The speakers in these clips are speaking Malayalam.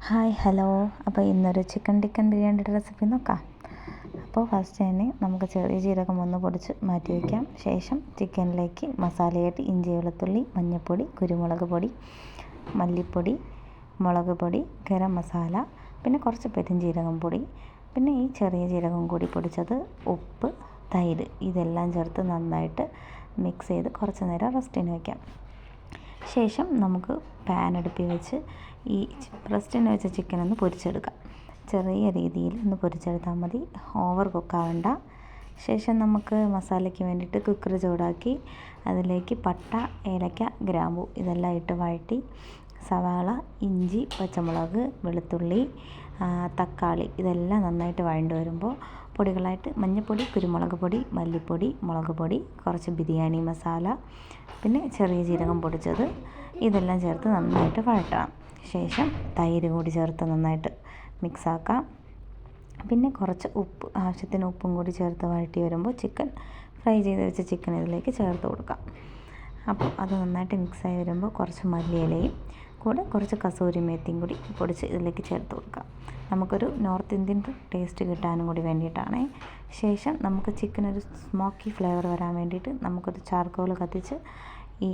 Hi hello. അപ്പോൾ ഇന്നൊരു ചിക്കൻ ബിരിയാണിയുടെ റെസിപ്പി നോക്കാം. അപ്പോൾ ഫസ്റ്റ് തന്നെ നമുക്ക് ചെറിയ ജീരകം ഒന്ന് പൊടിച്ച് മാറ്റി വയ്ക്കാം. ശേഷം ചിക്കനിലേക്ക് മസാലയായിട്ട് ഇഞ്ചി, വെളുത്തുള്ളി, മഞ്ഞൾപ്പൊടി, കുരുമുളക് പൊടി, മല്ലിപ്പൊടി, മുളക് പൊടി, ഗരം മസാല, പിന്നെ കുറച്ച് പെരുംജീരകം പൊടി, പിന്നെ ഈ ചെറിയ ജീരകം കൂടി പൊടിച്ചത്, ഉപ്പ്, തൈര് ഇതെല്ലാം ചേർത്ത് നന്നായിട്ട് മിക്സ് ചെയ്ത് കുറച്ച് നേരം റെസ്റ്റിന് വയ്ക്കാം. ശേഷം നമുക്ക് പാൻ അടുപ്പിൽ വെച്ച് ഈ റെസ്റ്റിന് വെച്ച ചിക്കൻ ഒന്ന് പൊരിച്ചെടുക്കാം. ചെറിയ രീതിയിൽ ഒന്ന് പൊരിച്ചെടുത്താൽ മതി, ഓവർ കുക്കാവണ്ട. ശേഷം നമുക്ക് മസാലയ്ക്ക് വേണ്ടിയിട്ട് കുക്കർ ചൂടാക്കി അതിലേക്ക് പട്ട, ഏലക്ക, ഗ്രാമ്പു ഇതെല്ലാം ഇട്ട് വഴറ്റി സവാള, ഇഞ്ചി, പച്ചമുളക്, വെളുത്തുള്ളി, തക്കാളി ഇതെല്ലാം നന്നായിട്ട് വഴണ്ട് വരുമ്പോൾ പൊടികളായിട്ട് മഞ്ഞൾപ്പൊടി, കുരുമുളക് പൊടി, മല്ലിപ്പൊടി, മുളക് പൊടി, കുറച്ച് ബിരിയാണി മസാല, പിന്നെ ചെറിയ ജീരകം പൊടിച്ചത് ഇതെല്ലാം ചേർത്ത് നന്നായിട്ട് വഴറ്റണം. ശേഷം തൈര് കൂടി ചേർത്ത് നന്നായിട്ട് മിക്സാക്കാം. പിന്നെ കുറച്ച് ഉപ്പ്, ആവശ്യത്തിന് ഉപ്പും കൂടി ചേർത്ത് വഴറ്റി വരുമ്പോൾ ഫ്രൈ ചെയ്ത് വെച്ച ചിക്കൻ ഇതിലേക്ക് ചേർത്ത് കൊടുക്കാം. അപ്പോൾ അത് നന്നായിട്ട് മിക്സായി വരുമ്പോൾ കുറച്ച് മല്ലിയിലയും കൂടെ കുറച്ച് കസൂരി മേത്തിയും കൂടി പൊടിച്ച് ഇതിലേക്ക് ചേർത്ത് കൊടുക്കാം. നമുക്കൊരു നോർത്ത് ഇന്ത്യൻ ടേസ്റ്റ് കിട്ടാനും കൂടി വേണ്ടിയിട്ടാണ്. ശേഷം നമുക്ക് ചിക്കനൊരു സ്മോക്കി ഫ്ലേവർ വരാൻ വേണ്ടിയിട്ട് നമുക്കൊരു ചാർക്കോൾ കത്തിച്ച് ഈ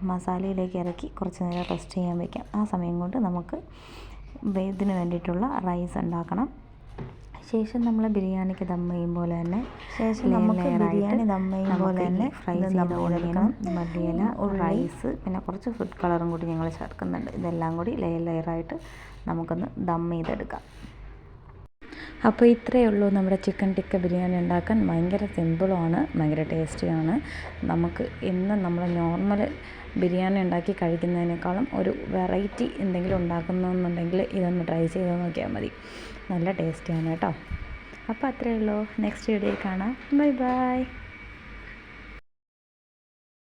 മസാലയിലേക്ക് ഇറക്കി കുറച്ച് നേരം റെസ്റ്റ് ചെയ്യാൻ വയ്ക്കാം. ആ സമയം കൊണ്ട് നമുക്ക് ഇതിന് വേണ്ടിയിട്ടുള്ള റൈസ് ഉണ്ടാക്കണം. ശേഷം നമ്മൾ ബിരിയാണിക്ക് ദം ചെയ്യുമ്പോൾ തന്നെ ഫ്രൈ ചെയ്ത് ഓടിക്കണം. മല്ലിയില, റൈസ്, പിന്നെ കുറച്ച് ഫുഡ് കളറും കൂടി ഞങ്ങൾ ചേർക്കുന്നുണ്ട്. ഇതെല്ലാം കൂടി ലെയറായിട്ട് നമുക്കൊന്ന് ദം ചെയ്തെടുക്കാം. അപ്പോൾ ഇത്രയേ ഉള്ളൂ നമ്മുടെ ചിക്കൻ ടിക്ക ബിരിയാണി ഉണ്ടാക്കാൻ. ഭയങ്കര സിമ്പിളുമാണ്, ഭയങ്കര ടേസ്റ്റിയാണ്. നമുക്ക് ഇന്ന് നമ്മൾ നോർമൽ ബിരിയാണി ഉണ്ടാക്കി കഴിക്കുന്നതിനേക്കാളും ഒരു വെറൈറ്റി എന്തെങ്കിലും ഉണ്ടാക്കുന്നുണ്ടെങ്കിൽ ഇതൊന്ന് ട്രൈ ചെയ്ത് നോക്കിയാൽ മതി. നല്ല ടേസ്റ്റിയാണ് കേട്ടോ. അപ്പോൾ അത്രയേ ഉള്ളൂ. നെക്സ്റ്റ് വീഡിയോയിൽ കാണാം. Bye bye.